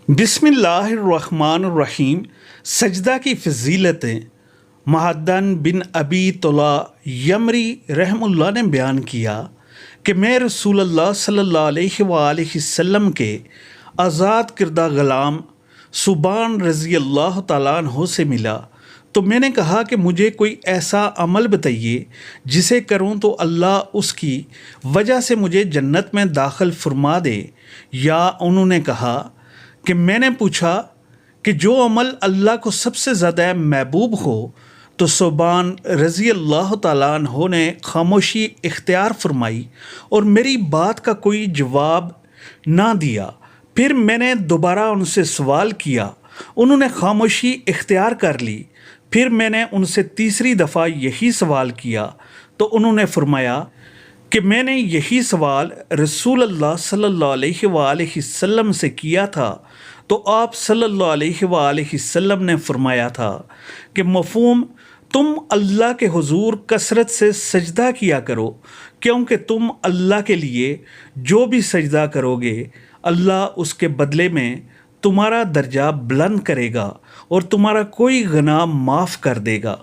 بسم اللہ الرحمن الرحیم۔ سجدہ کی فضیلتیں معدن بن ابی طلحہ یمری رحم اللہ نے بیان کیا کہ میں رسول اللہ صلی اللہ علیہ وآلہ وسلم کے آزاد کردہ غلام ثوبان رضی اللہ تعالیٰ عنہ سے ملا تو میں نے کہا کہ مجھے کوئی ایسا عمل بتائیے جسے کروں تو اللہ اس کی وجہ سے مجھے جنت میں داخل فرما دے، یا انہوں نے کہا کہ میں نے پوچھا کہ جو عمل اللہ کو سب سے زیادہ محبوب ہو، تو ثوبان رضی اللہ تعالیٰ عنہ نے خاموشی اختیار فرمائی اور میری بات کا کوئی جواب نہ دیا۔ پھر میں نے دوبارہ ان سے سوال کیا، انہوں نے خاموشی اختیار کر لی۔ پھر میں نے ان سے تیسری دفعہ یہی سوال کیا تو انہوں نے فرمایا کہ میں نے یہی سوال رسول اللہ صلی اللہ علیہ وآلہ وسلم سے کیا تھا، تو آپ صلی اللہ علیہ وآلہ وسلم نے فرمایا تھا کہ مفہوم تم اللہ کے حضور کثرت سے سجدہ کیا کرو، کیونکہ تم اللہ کے لیے جو بھی سجدہ کرو گے اللہ اس کے بدلے میں تمہارا درجہ بلند کرے گا اور تمہارا کوئی گناہ معاف کر دے گا۔